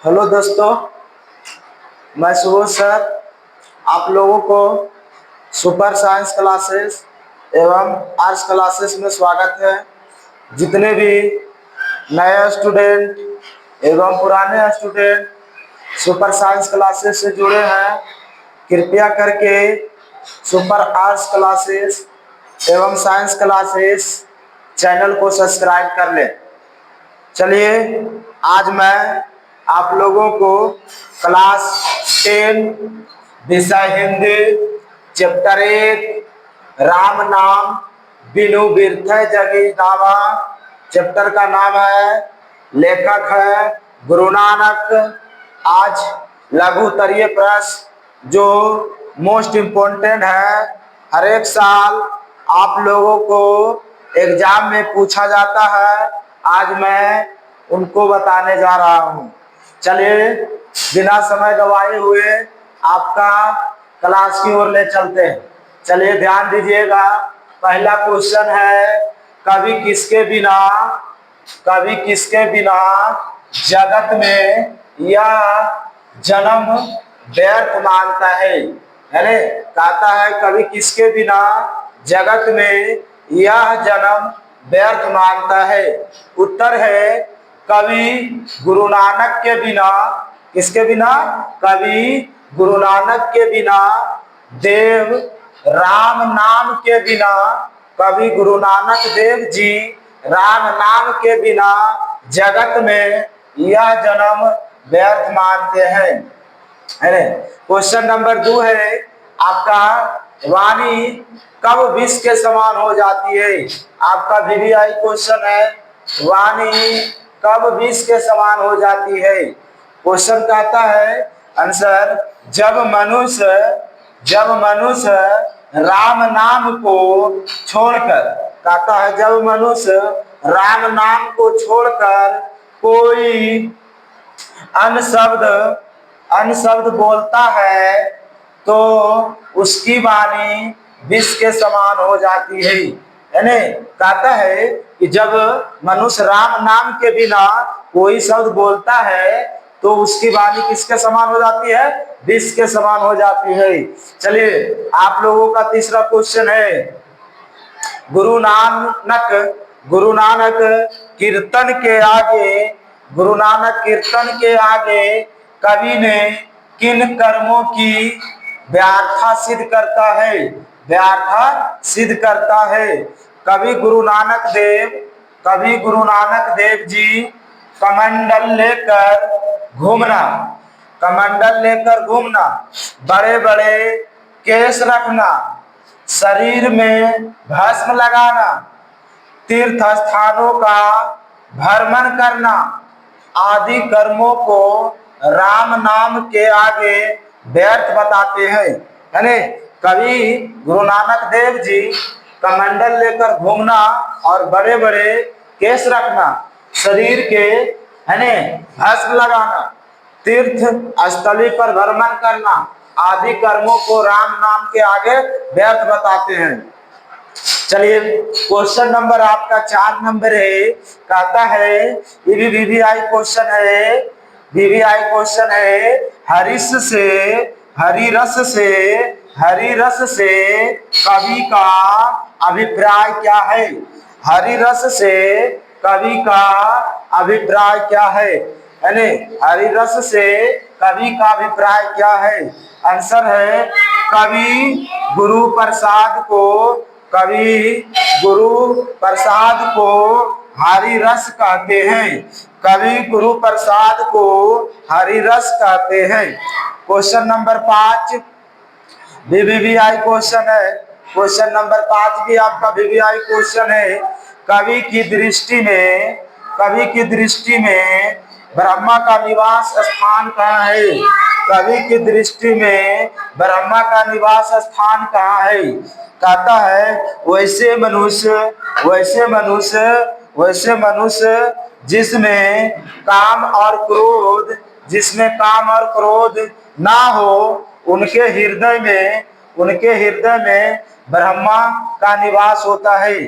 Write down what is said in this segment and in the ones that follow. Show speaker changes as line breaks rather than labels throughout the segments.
Hello दोस्तों, मैं Subodh sir आप लोगों को सुपर साइंस क्लासेस एवं आर्ट्स क्लासेस में स्वागत है। जितने भी नए स्टूडेंट एवं पुराने स्टूडेंट सुपर साइंस क्लासेस से जुड़े हैं, कृपया करके सुपर आर्ट्स क्लासेस एवं साइंस क्लासेस चैनल को सब्सक्राइब कर लें। चलिए, आज मैं आप लोगों को क्लास 10 विषय हिंदी चैप्टर 1 राम नाम बिनु बिरथै जगी नामा, चैप्टर का नाम है, लेखक है गुरु नानक। आज लघु उत्तरीय प्रश्न जो मोस्ट इम्पोर्टेंट है, हर एक साल आप लोगों को एग्जाम में पूछा जाता है, आज मैं उनको बताने जा रहा हूँ। चलिए, बिना समय गवाए हुए आपका क्लास की ओर ले चलते हैं। चलिए ध्यान दीजिएगा। पहला क्वेश्चन है, कभी किसके बिना जगत में यह जन्म व्यर्थ मानता है। यानी कहता है कभी किसके बिना जगत में यह जन्म व्यर्थ मानता है। उत्तर है कभी गुरु नानक के बिना। किसके बिना? कभी गुरु नानक के बिना, देव राम नाम के बिना। कभी गुरु नानक देव जी राम नाम के बिना जगत में यह जन्म व्यर्थ मानते हैं। क्वेश्चन नंबर 2 है आपका, वाणी कब विष के समान हो जाती है। आपका वीवीआई क्वेश्चन है, वाणी कब विष के समान हो जाती है। क्वेश्चन कहता है आंसर, जब मनुष्य राम नाम को छोड़कर, कहता है जब मनुष्य राम नाम को छोड़कर कोई अन्य शब्द बोलता है तो उसकी वाणी विष के समान हो जाती है। यानी कहता है कि जब मनुष्य राम नाम के बिना कोई शब्द बोलता है तो उसकी वाणी किसके समान हो जाती है? विष के समान हो जाती है। चलिए, आप लोगों का तीसरा क्वेश्चन है, गुरु नानक कीर्तन के आगे कवि ने किन कर्मों की व्याख्या सिद्ध करता है। कभी गुरु नानक देव जी कमंडल लेकर घूमना, बड़े बड़े केस रखना, शरीर में भस्म लगाना, तीर्थ स्थानों का भ्रमण करना आदि कर्मों को राम नाम के आगे व्यर्थ बताते हैं। यानी कभी गुरु नानक देव जी कमंडल लेकर घूमना और बड़े बड़े केस रखना, शरीर के भस्म लगाना, तीर्थ स्थली पर भ्रमण करना आदि कर्मों को राम नाम के आगे व्यर्थ बताते हैं। चलिए, क्वेश्चन नंबर आपका 4 नंबर है, कहता है ये भी वीवीआई क्वेश्चन है, हरि रस से कवि का अभिप्राय क्या है। हरि रस से कवि का अभिप्राय क्या है। यानी हरि रस से कवि का अभिप्राय क्या है। आंसर है कवि गुरु प्रसाद को हरि रस कहते हैं। कवि गुरु प्रसाद को हरि रस कहते हैं। क्वेश्चन नंबर 5 वीवीआई क्वेश्चन है। क्वेश्चन नंबर 5 भी आपका वीवीआई क्वेश्चन है, कवि की दृष्टि में ब्रह्मा का निवास स्थान कहाँ है। कवि की दृष्टि में ब्रह्मा का निवास स्थान कहाँ है। कहता है वैसे मनुष्य जिसमें काम और क्रोध ना हो, उनके हृदय में ब्रह्मा का निवास होता है।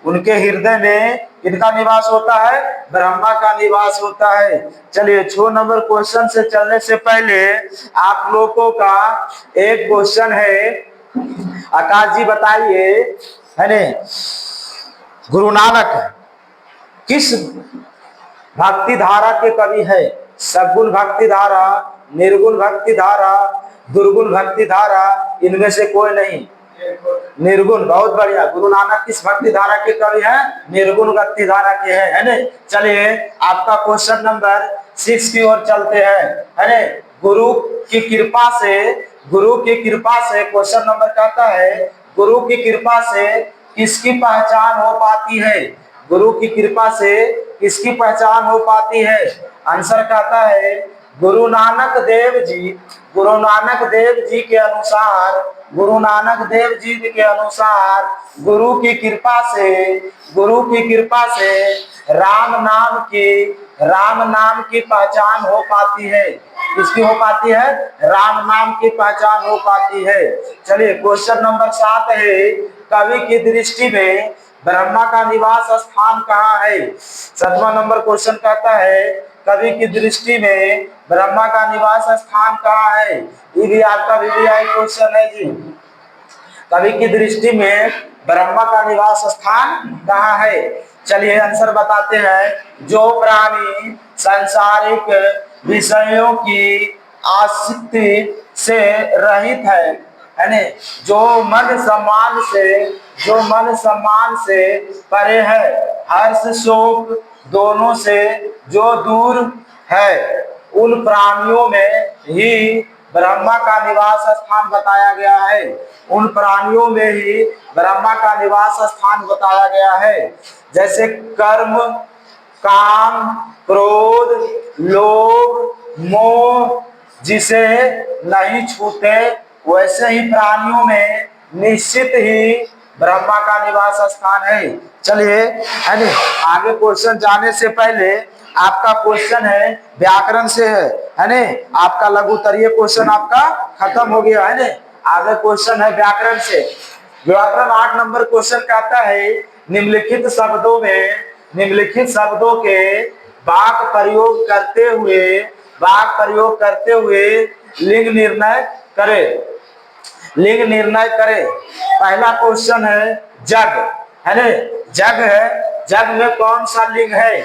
उनके हृदय में किनका निवास होता है? ब्रह्मा का निवास होता है। चलिए 6 नंबर क्वेश्चन से चलने से पहले आप लोगों का एक क्वेश्चन है। आकाश जी बताइए, है ने, गुरु नानक किस भक्ति धारा के कवि है? सगुण भक्ति धारा, निर्गुण भक्ति धारा, दुर्गुण भक्ति धारा, इनमें से कोई नहीं। निर्गुण, बहुत बढ़िया। गुरु नानक किस भक्ति धारा के कवि हैं? निर्गुण भक्ति धारा के हैं, है ने। चलिए आपका क्वेश्चन नंबर 6 की ओर चलते हैं, है ने। गुरु की कृपा से, गुरु की कृपा से क्वेश्चन नंबर कहता है, गुरु की कृपा से किसकी पहचान हो पाती है? गुरु की कृपा से किसकी पहचान हो पाती है? आंसर कहता है गुरु नानक देव जी। गुरु नानक देव जी के अनुसार, गुरु नानक देव जी के अनुसार गुरु की कृपा से, गुरु की कृपा से राम नाम की पहचान हो पाती है। किसकी हो पाती है? राम नाम की पहचान हो पाती है। चलिए क्वेश्चन नंबर 7 है, कवि की दृष्टि में ब्रह्मा का निवास स्थान कहाँ है? 7वां नंबर क्वेश्चन कहता है, कवि की दृष्टि में ब्रह्मा का निवास स्थान कहाँ है? ये भी आपका VVI क्वेश्चन है जी। कवि की दृष्टि में ब्रह्मा का निवास स्थान कहाँ है? चलिए आंसर बताते हैं। जो प्राणी सांसारिक विषयों की आसक्ति से रहित है ने, जो मन सम्मान से परे है, हर्ष शोक दोनों से जो दूर है, उन प्राणियों में ही ब्रह्मा का निवास स्थान बताया गया है। उन प्राणियों में ही ब्रह्मा का निवास स्थान बताया गया है। जैसे कर्म, काम, क्रोध, लोभ, मोह जिसे नहीं छूते, वैसे ही प्राणियों में निश्चित ही ब्रह्मा का निवास स्थान है। चलिए, है नी, आगे क्वेश्चन जाने से पहले आपका क्वेश्चन है व्याकरण से है ने। आपका लघु उत्तरीय क्वेश्चन आपका खत्म हो गया, है ने। आगे क्वेश्चन है व्याकरण से। व्याकरण 8 नंबर क्वेश्चन कहता है, निम्नलिखित शब्दों के वाक्य प्रयोग करते हुए लिंग निर्णय करे। पहला क्वेश्चन है जग, है ने। जग है, जग में कौन सा लिंग है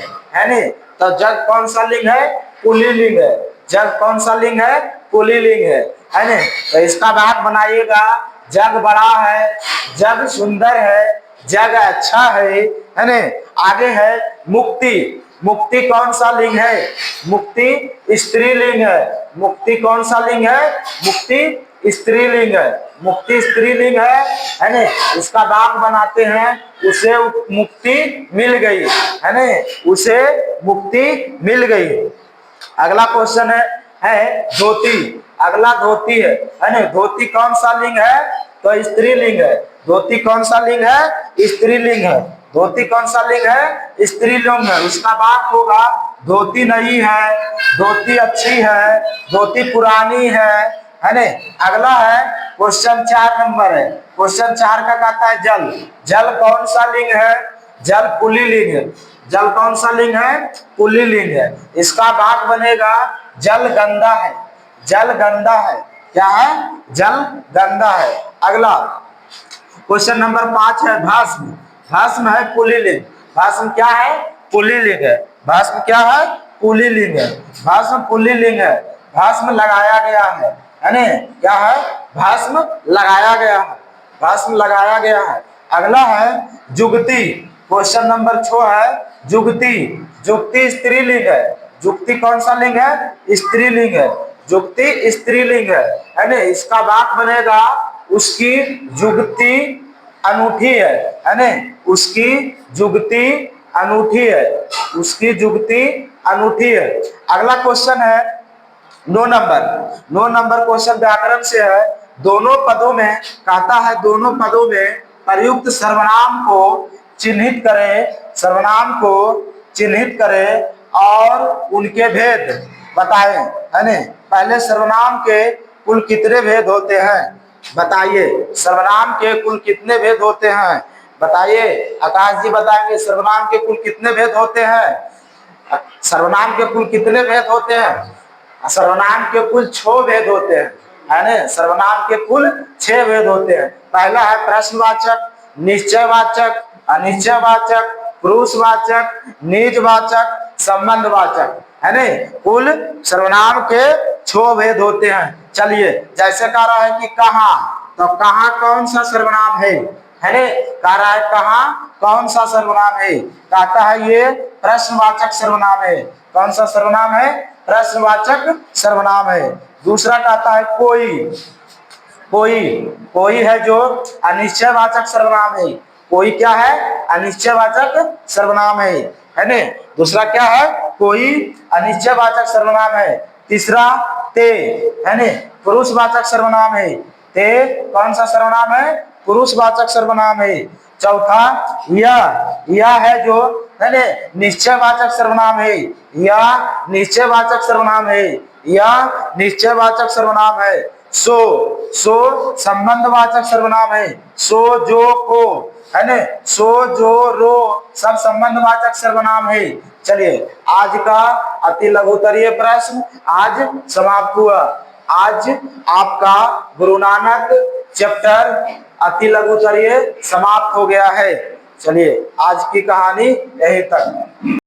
ने? तो जग कौन सा लिंग है? पुल्लिंग है। जग कौन सा लिंग है? पुल्लिंग है ने। तो इसका वाक्य बनाइएगा, जग बड़ा है, जग सुंदर है, जग अच्छा है ने। आगे है मुक्ति। मुक्ति कौन सा लिंग है? मुक्ति स्त्रीलिंग है। मुक्ति कौन सा लिंग है? मुक्ति स्त्रीलिंग है। मुक्ति स्त्रीलिंग है ने। इसका वाक्य बनाते हैं, उसे मुक्ति मिल गई, है ने। उसे मुक्ति मिल गई। अगला क्वेश्चन है धोती। अगला धोती है ने। धोती कौन सा लिंग है? तो स्त्रीलिंग है। धोती कौन सा लिंग है? स्त्रीलिंग है। धोती कौन सा लिंग है? स्त्रीलिंग है। उसका वाक्य होगा धोती नई है, धोती अच्छी है, धोती पुरानी है ने। अगला है क्वेश्चन 4 नंबर है। क्वेश्चन 4 का कहता है जल। जल कौन सा लिंग है? जल पुल्लिंग है। जल कौन सा लिंग है? पुल्लिंग है। इसका वाक्य बनेगा जल गंदा है। जल गंदा है। क्या है? जल गंदा है। अगला क्वेश्चन नंबर 5 है भस्म। भस्म है पुल्लिंग। भस्म क्या है? पुल्लिंग है। भस्म क्या है? पुल्लिंग है। भस्म पुल्लिंग है। भस्म लगाया गया है ने। क्या है? भस्म लगाया गया है। भस्म लगाया गया है। अगला है जुगती। क्वेश्चन नंबर 6 है जुगती। जुगती स्त्रीलिंग है। जुगती कौन सा लिंग है? स्त्रीलिंग है। जुगती स्त्रीलिंग है ने। इसका वाक्य बनेगा उसकी जुगती अनूठी है ने। उसकी जुगती अनूठी है। उसकी जुगती अनूठी है। अगला क्वेश्चन है 9 नंबर। 9 नंबर क्वेश्चन व्याकरण से है। दोनों पदों में कहता है, दोनों पदों में प्रयुक्त सर्वनाम को चिन्हित करें। सर्वनाम को चिन्हित करें और उनके भेद बताएं, है ने। पहले सर्वनाम के कुल कितने भेद होते हैं? बताइए, सर्वनाम के कुल कितने भेद होते हैं? बताइए, आकाश जी बताएंगे सर्वनाम के कुल कितने भेद होते हैं। सर्वनाम के कुल कितने भेद होते हैं। सर्वनाम के कुल 6 भेद होते हैं, है ना। सर्वनाम के कुल 6 भेद होते हैं। पहला है प्रश्नवाचक, निश्चयवाचक, अनिश्चयवाचक, पुरुषवाचक, निजवाचक, संबंधवाचक, है ना। कुल सर्वनाम के 6 भेद होते हैं। चलिए, जैसे कह रहा है कि कहाँ, तो कहाँ कौन सा सर्वनाम है ना। कह रहा है कहाँ कौन सा सर्वनाम है, कहता है ये प्रश्नवाचक सर्वनाम है। कौन सा सर्वनाम है, प्रश्नवाचक सर्वनाम है। दूसरा कहता है कोई, कोई, कोई है जो अनिश्चयवाचक सर्वनाम है। कोई क्या है, अनिश्चयवाचक सर्वनाम है ना। दूसरा क्या है, कोई अनिश्चयवाचक सर्वनाम है। तीसरा ते, है ना, पुरुषवाचक सर्वनाम है। ते कौन सा सर्वनाम है, पुरुषवाचक सर्वनाम है। चौथा यह है जो, है ना, निश्चयवाचक सर्वनाम है। यह निश्चयवाचक सर्वनाम है। यह निश्चयवाचक सर्वनाम है। सो संबंधवाचक सर्वनाम है। सो जो को, है ना, सो जो रो सब संबंधवाचक सर्वनाम है। चलिए, आज का अति लघुतरीय प्रश्न आज समाप्त हुआ। आज आपका गुरु नानक चैप्टर अति लघुतरीय समाप्त हो गया है। चलिए, आज की कहानी यहीं तक।